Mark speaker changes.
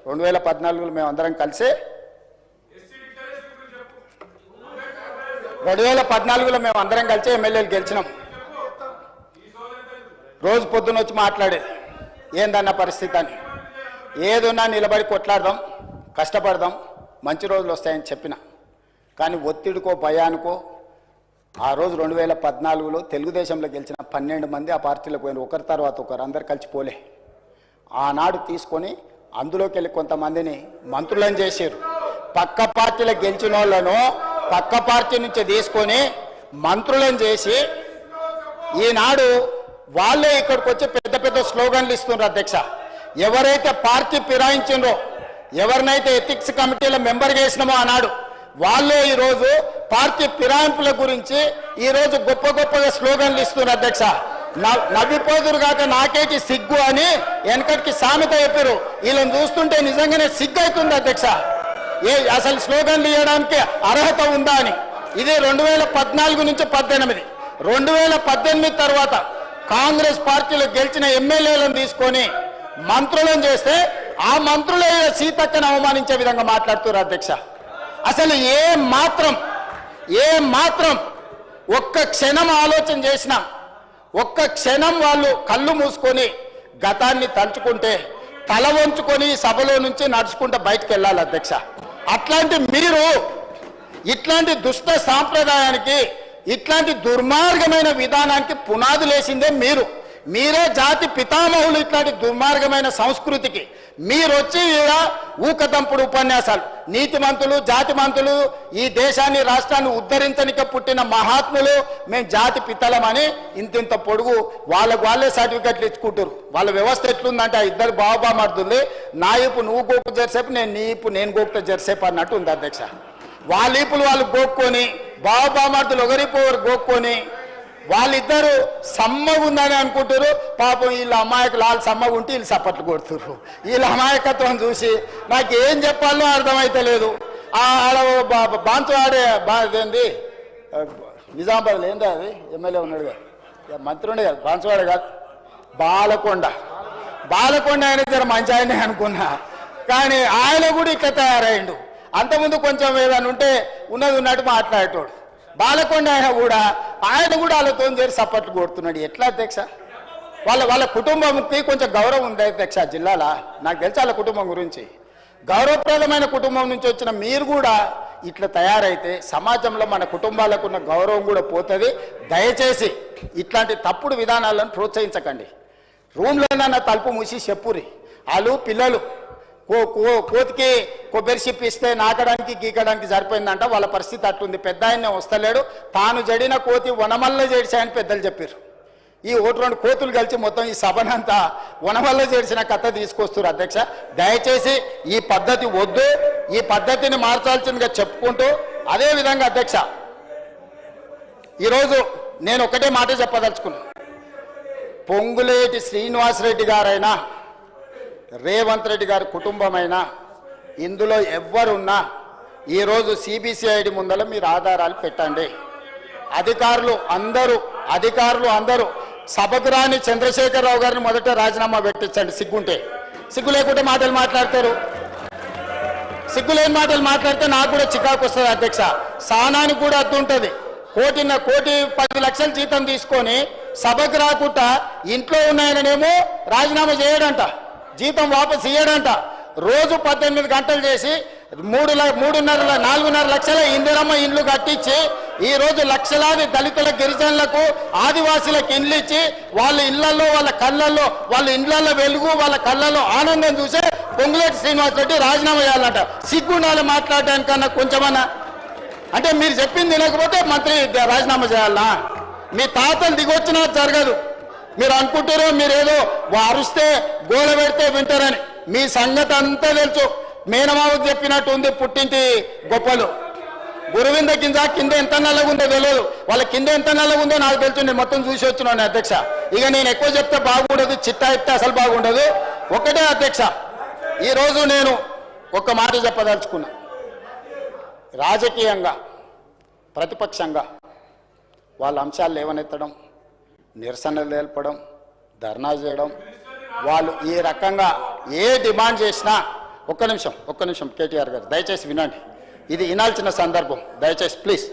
Speaker 1: 2014లో మేము అందరం కలిసి 2014లో మేము అందరం కలిసి ఎమ్మెల్యేలు గెలిచినాం. రోజు పొద్దున వచ్చి మాట్లాడేది ఏందన్న పరిస్థితి అని. ఏదున్నా నిలబడి కొట్లాడదాం, కష్టపడదాం, మంచి రోజులు వస్తాయని చెప్పిన. కానీ ఒత్తిడికో భయానికో ఆ రోజు 2014లో తెలుగుదేశంలో గెలిచిన 12 మంది ఆ పార్టీలకు పోయిన, ఒకరి తర్వాత ఒకరు, అందరు కలిసి పోలే. ఆనాడు తీసుకొని అందులోకి వెళ్ళి కొంతమందిని మంత్రులను చేశారు. పక్క పార్టీలో గెలిచిన వాళ్ళను పక్క పార్టీ నుంచి తీసుకొని మంత్రులను చేసి ఈనాడు వాళ్ళే ఇక్కడికి వచ్చి పెద్ద పెద్ద స్లోగన్లు ఇస్తున్నారు. అధ్యక్ష, ఎవరైతే పార్టీ ఫిరాయించిండ్రో, ఎవరినైతే ఎథిక్స్ కమిటీలో మెంబర్ చేసినామో ఆనాడు వాళ్ళే ఈరోజు పార్టీ ఫిరాయింపుల గురించి ఈరోజు గొప్ప గొప్పగా స్లోగన్లు ఇస్తున్నారు. అధ్యక్ష, నవ్విపోదురు కాక నాకేటి సిగ్గు అని వెనకటికి సామెత చెప్పారు. వీళ్ళని చూస్తుంటే నిజంగానే సిగ్గు అవుతుంది. అధ్యక్ష, అసలు స్లోగన్లు ఇవ్వడానికి అర్హత ఉందా అని. ఇది 2014 నుంచి 18. 2018 తర్వాత కాంగ్రెస్ పార్టీలో గెలిచిన ఎమ్మెల్యేలను తీసుకొని మంత్రులను చేస్తే ఆ మంత్రులే సీతక్కను అవమానించే విధంగా మాట్లాడుతున్నారు. అధ్యక్ష, అసలు ఏ మాత్రం ఒక్క క్షణం ఆలోచన చేసినా, ఒక్క క్షణం వాళ్ళు కళ్ళు మూసుకొని గతాన్ని తలుచుకుంటే తల వంచుకొని సభలో నుంచి నడుచుకుంటూ బయటకు వెళ్ళాలి. అధ్యక్ష, అట్లాంటి మీరు ఇట్లాంటి దుష్ట సాంప్రదాయానికి, ఇట్లాంటి దుర్మార్గమైన విధానానికి పునాదులేసిందే మీరే జాతి పితామహులు. ఇట్లాంటి దుర్మార్గమైన సంస్కృతికి మీరు వచ్చి ఊకదంపుడు ఉపన్యాసాలు, నీతిమంతులు, జాతిమంతులు, ఈ దేశాన్ని రాష్ట్రాన్ని ఉద్ధరించనిక పుట్టిన మహాత్ములు, మేము జాతి పితలమని ఇంతింత పొడుగు వాళ్ళే సర్టిఫికెట్లు ఇచ్చుకుంటారు. వాళ్ళ వ్యవస్థ ఎట్లుందంటే ఆ ఇద్దరు బాబామర్దుల్ని నా ఈపు నువ్వు గోకు జరిసేపు, నేను గోకుతా జరిసేపు అన్నట్టు ఉంది. అధ్యక్ష, వాళ్ళ ఈపులు వాళ్ళు గోక్కొని, బాబామర్దులు ఒకరిపు ఒకరు గోక్కొని వాళ్ళిద్దరు సమ్మగా ఉందని అనుకుంటారు. పాపం వీళ్ళ అమాయకులు వాళ్ళు సమ్మగా ఉంటే వీళ్ళు చప్పట్లు కొడుతున్నారు. వీళ్ళ అమాయకత్వం చూసి నాకు ఏం చెప్పాలో అర్థమైతే లేదు. ఆడ బాంచు ఆడే ఏంది నిజామాబాద్లో ఏంది అది ఎమ్మెల్యే ఉన్నాడు కదా, మంత్రి ఉండే కదా, బాంచువాడే కాదు, బాలకొండ ఆయన జర మంచి ఆయనే అనుకున్నా. కానీ ఆయన కూడా ఇట్లా తయారైండు. అంతకుముందు కొంచెం ఏదైనా ఉంటే ఉన్నది ఉన్నట్టు మాట్లాడేటోడు. బాలకొండ ఆయన కూడా వాళ్ళతో చేరి సపోర్ట్లు కొడుతున్నాడు. ఎట్లా అధ్యక్ష? వాళ్ళ కుటుంబంకి కొంచెం గౌరవం ఉంది అధ్యక్ష జిల్లాలో. నాకు తెలుసు వాళ్ళ కుటుంబం గురించి. గౌరవప్రదమైన కుటుంబం నుంచి వచ్చిన మీరు కూడా ఇట్లా తయారైతే సమాజంలో మన కుటుంబాలకు ఉన్న గౌరవం కూడా పోతుంది. దయచేసి ఇట్లాంటి తప్పుడు విధానాలను ప్రోత్సహించకండి. రూమ్లోనన్నా తలుపు మూసి చెప్పురి. వాళ్ళు పిల్లలు కోతికి కొబ్బరి చిప్పి ఇస్తే నాకడానికి గీకడానికి సరిపోయిందంట. వాళ్ళ పరిస్థితి అట్లుంది. పెద్ద ఆయన వస్తలేడు, తాను జడిన కోతి వనమల్ల చేడిచాయని పెద్దలు చెప్పారు. ఈ 1-2 కోతులు కలిసి మొత్తం ఈ సభనంతా వనమల్ల చేడిచిన కథ తీసుకొస్తారు. అధ్యక్ష, దయచేసి ఈ పద్ధతి వద్దు, ఈ పద్ధతిని మార్చాల్సిందిగా చెప్పుకుంటూ, అదేవిధంగా అధ్యక్ష ఈరోజు నేను ఒకటే మాట చెప్పదలుచుకున్నాను. పొంగులేటి శ్రీనివాసరెడ్డి గారైనా, రేవంత్ రెడ్డి గారి కుటుంబమైనా, ఇందులో ఎవ్వరున్నా ఈరోజు సిబిసిఐడి ముందర మీరు ఆధారాలు పెట్టండి. అధికారులు అందరూ సభకు రాని చంద్రశేఖరరావు గారిని మొదట రాజీనామా పెట్టించండి. సిగ్గు లేకుంటే మాటలు మాట్లాడతారు. సిగ్గులేని మాటలు మాట్లాడితే నాకు కూడా చికాకు వస్తుంది. అధ్యక్ష, సానానికి కూడా అద్దు ఉంటుంది. 1,10 లక్షల జీతం తీసుకొని సభకు రాకుండా ఇంట్లో ఉన్నాయనేమో రాజీనామా చేయడంట, జీతం వాపసు ఇయ్యడంట. రోజు 18 గంటలు చేసి 4.5 లక్షల ఇందిరమ్మ ఇండ్లు కట్టించి ఈరోజు లక్షలాది దళితుల, గిరిజనులకు, ఆదివాసీలకు ఇండ్లు ఇచ్చి వాళ్ళ ఇళ్లలో, వాళ్ళ కళ్ళల్లో, వాళ్ళ ఇండ్లలో వెలుగు, వాళ్ళ కళ్ళల్లో ఆనందం చూసే పొంగులేటి శ్రీనివాసరెడ్డి రాజీనామా చేయాలంట. సిగ్గుండాలి మాట్లాడడానికన్నా కొంచెమన్నా. అంటే మీరు చెప్పింది వినకపోతే మంత్రి రాజీనామా చేయాలనా? మీ తాతలు దిగొచ్చినా జరగదు. మీరు అనుకుంటారో మీరేదో అరుస్తే గోల పెడితే వింటారని. మీ సంగతి అంతా తెలుసు. మేనమావకు చెప్పినట్టు ఉంది పుట్టింటి గొప్పలు. గురువింద కింద ఎంత నల్లగా ఉందో తెలియదు. వాళ్ళ కింద ఎంత నల్లగా ఉందో నాకు తెలుసు. నేను మొత్తం చూసి వచ్చినాను అధ్యక్ష. ఇక నేను ఎక్కువ చెప్తే బాగుండదు, చిట్టా ఇస్తే అసలు బాగుండదు. ఒకటే అధ్యక్ష, ఈరోజు నేను ఒక మాట చెప్పదలుచుకున్నా. రాజకీయంగా, ప్రతిపక్షంగా వాళ్ళ అంశాలు లేవనెత్తడం, నిరసనలు తెలపడం, ధర్నా చేయడం, వాళ్ళు ఈ రకంగా ఏ డిమాండ్ చేసినా ఒక్క నిమిషం కేటీఆర్ గారు దయచేసి వినండి, ఇది వినాల్సిన సందర్భం, దయచేసి ప్లీజ్.